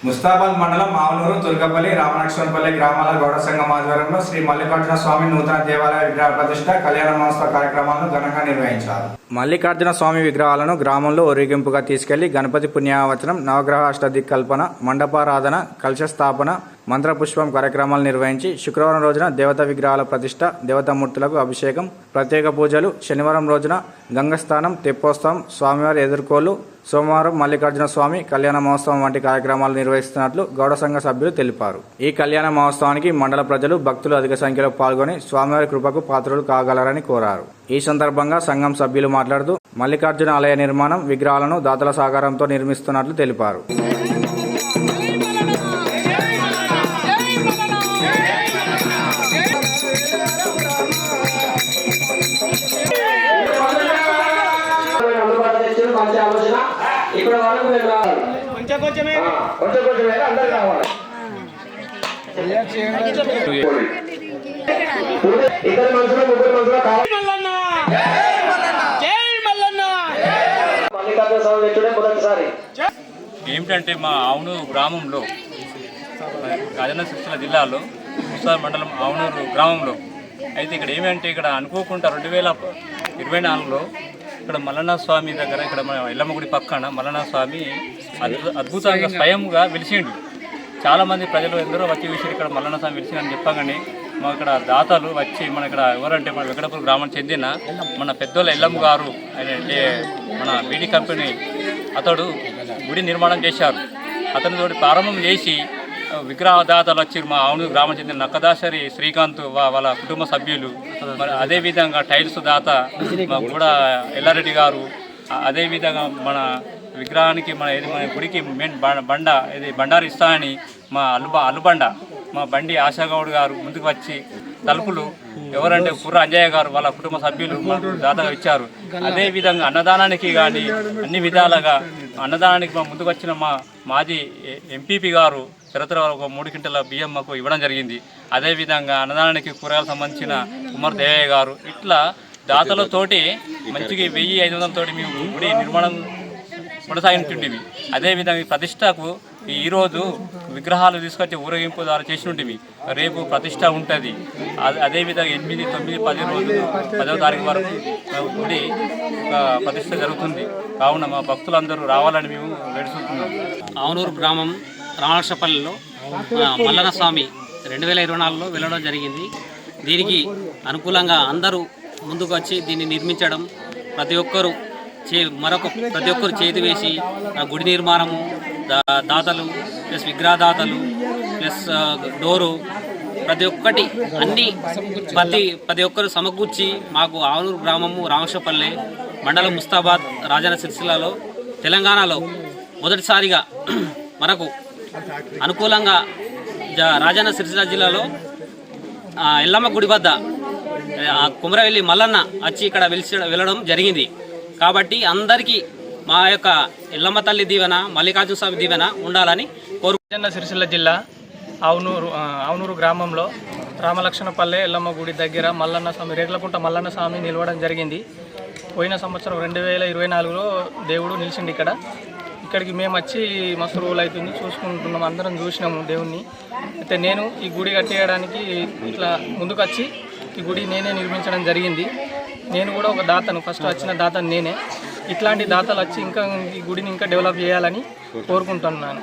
ముస్తాబాద్ మండలం మావనూరు, తుర్కపల్లి, రామలక్ష్మణపల్లి గ్రామాల గౌడ సంఘం ఆధ్వర్యంలో శ్రీ మల్లికార్జున స్వామి నూతన దేవాలయ విగ్రహ ప్రతిష్ట, కళ్యాణ మహోత్సవ కార్యక్రమాలను ఘనంగా నిర్వహించారు. మల్లికార్జున స్వామి విగ్రహాలను గ్రామంలో ఊరేగింపుగా తీసుకెళ్లి గణపతి పుణ్యావచనం, నవగ్రహ అష్టదిక్కల్పన, మండపారాధన, కలశ స్థాపన, మంత్రపుష్పం కార్యక్రమాలు నిర్వహించి శుక్రవారం రోజున దేవతా విగ్రహాల ప్రతిష్ట, దేవతామూర్తులకు అభిషేకం, ప్రత్యేక పూజలు, శనివారం రోజున గంగస్థానం, తెప్పోత్సవం, స్వామివారి ఎదుర్కోళ్లు, సోమవారం మల్లికార్జున స్వామి కళ్యాణ మహోత్సవం వంటి కార్యక్రమాలు నిర్వహిస్తున్నట్లు గౌడ సంఘ సభ్యులు తెలిపారు. ఈ కళ్యాణ మహోత్సవానికి మండల ప్రజలు, భక్తులు అధిక సంఖ్యలో పాల్గొని స్వామివారి కృపకు పాత్రులు కాగలరని కోరారు. ఈ సందర్భంగా సంఘం సభ్యులు మాట్లాడుతూ మల్లికార్జున ఆలయ నిర్మాణం, విగ్రహాలను దాతల సహకారంతో నిర్మిస్తున్నట్లు తెలిపారు. ఇక్కడ వరకు కొంచెమే అందరు కావాలి. ఇద్దరు మనుషులు, ముగ్గురు మనుషులు కావాలి. మల్లికార్జున స్వామి తెచ్చుడే మొదటిసారి. ఏమిటంటే మా ఆవునూరు గ్రామంలో, రాజన్న సిరిసిల్ల జిల్లాలో ముస్తాబాద్ మండలం ఆవునూరు గ్రామంలో అయితే ఇక్కడ ఏమంటే ఇక్కడ అనుకోకుండా 2024లో ఇక్కడ మల్లన్న స్వామి దగ్గర, ఇక్కడ మన ఎల్లమ్మ గుడి పక్కన మల్లన్న స్వామి అద్భుతంగా స్వయంగా వెలిసిండు. చాలామంది ప్రజలు ఎందరో వచ్చి విషయం ఇక్కడ మల్లన్న స్వామి వెలిసిందని చెప్పగానే మా ఇక్కడ దాతలు వచ్చి మన ఇక్కడ ఎవరంటే మన వెంకటపూర్ గ్రామానికి చెందిన మన పెద్దోళ్ళ ఎల్లమ్మ గారు అంటే మన బీడీ కంపెనీ అతడు గుడి నిర్మాణం చేశారు. అతనితోటి ప్రారంభం చేసి విగ్రహదాతలు వచ్చి మా ఆవునూరు గ్రామం చెందిన నక్కదాసరి శ్రీకాంత్ వాళ్ళ కుటుంబ సభ్యులు, మరి అదేవిధంగా టైల్స్ దాత కూడా ఎల్లారెడ్డి గారు, అదేవిధంగా మన విగ్రహానికి మన గుడికి మెయిన్ బండ ఇది బండారు ఇస్తా అని మా అల్లుబండ మా బండి ఆశాగౌడ్ గారు ముందుకు వచ్చి తలుపులు ఎవరంటే కుర్ర అంజయ్య గారు వాళ్ళ కుటుంబ సభ్యులు దాతగా ఇచ్చారు. అదేవిధంగా అన్నదానానికి కానీ అన్ని విధాలుగా అన్నదానానికి మా ముందుకు వచ్చిన మా మాజీ ఎంపీపీ గారు చరిత్ర ఒక 3 క్వింటాల బియ్యం మాకు ఇవ్వడం జరిగింది. అదేవిధంగా అన్నదానానికి కూరగాయలకు సంబంధించిన కుమార్ దేవయ్య గారు, ఇట్లా దాతలతోటి మంచిగా 1500 మేము గుడి నిర్మాణం కొనసాగించుంటివి. అదేవిధంగా ప్రతిష్టకు ఈరోజు విగ్రహాలు తీసుకొచ్చి ఊరేగింపు ద్వారా చేసినవి. రేపు ప్రతిష్ట ఉంటుంది. అదేవిధంగా 8, 9, 10 రోజులు 10వ తారీఖు వరకు గుడి ప్రతిష్ట జరుగుతుంది. కావున మా భక్తులందరూ రావాలని మేము వేడుకుంటున్నాం. ఆవునూరు గ్రామం రామలక్ష్మపల్లిలో మల్లన్న స్వామి 2024లో వెళ్ళడం జరిగింది. దీనికి అనుకూలంగా అందరూ ముందుకు వచ్చి దీన్ని నిర్మించడం, ప్రతి ఒక్కరు చేతి వేసి గుడి నిర్మాణము, దాతలు ప్లస్ విగ్రహదాతలు ప్లస్ డోరు ప్రతి ఒక్కటి అన్నీ ప్రతి ఒక్కరు సమకూర్చి మాకు ఆవునూరు గ్రామము రామలక్ష్మపల్లి మండలం ముస్తాబాద్ రాజన్న సిరిసిల్లలో తెలంగాణలో మొదటిసారిగా మనకు అనుకూలంగా రాజన్న సిరిసిల్ల జిల్లాలో ఎల్లమ్మ గుడి వద్ద కుమరవెల్లి మల్లన్న వచ్చి ఇక్కడ వెళ్ళడం జరిగింది. కాబట్టి అందరికీ మా యొక్క ఎల్లమ్మ తల్లి దీవెన, మల్లికార్జున స్వామి దీవెన ఉండాలని రాజన్న సిరిసిల్ల జిల్లా ఆవునూరు గ్రామంలో రామలక్ష్మణపల్లె ఎల్లమ్మ గుడి దగ్గర మల్లన్న స్వామి, రేట్లకుంట మల్లన్న స్వామి నిలవడం జరిగింది. పోయిన సంవత్సరం 2024లో దేవుడు నిలిచిండి ఇక్కడికి మేము వచ్చి మస్తు రోజులు అవుతుంది, చూసుకుంటున్నాం, అందరం చూసినాము దేవుణ్ణి. అయితే నేను ఈ గుడి కట్టేయడానికి ఇట్లా ముందుకు వచ్చి ఈ గుడి నేనే నిర్మించడం జరిగింది. నేను కూడా ఒక దాతను, ఫస్ట్ వచ్చిన దాతను నేనే. ఇట్లాంటి దాతలు వచ్చి ఇంకా ఈ గుడిని ఇంకా డెవలప్ చేయాలని కోరుకుంటున్నాను.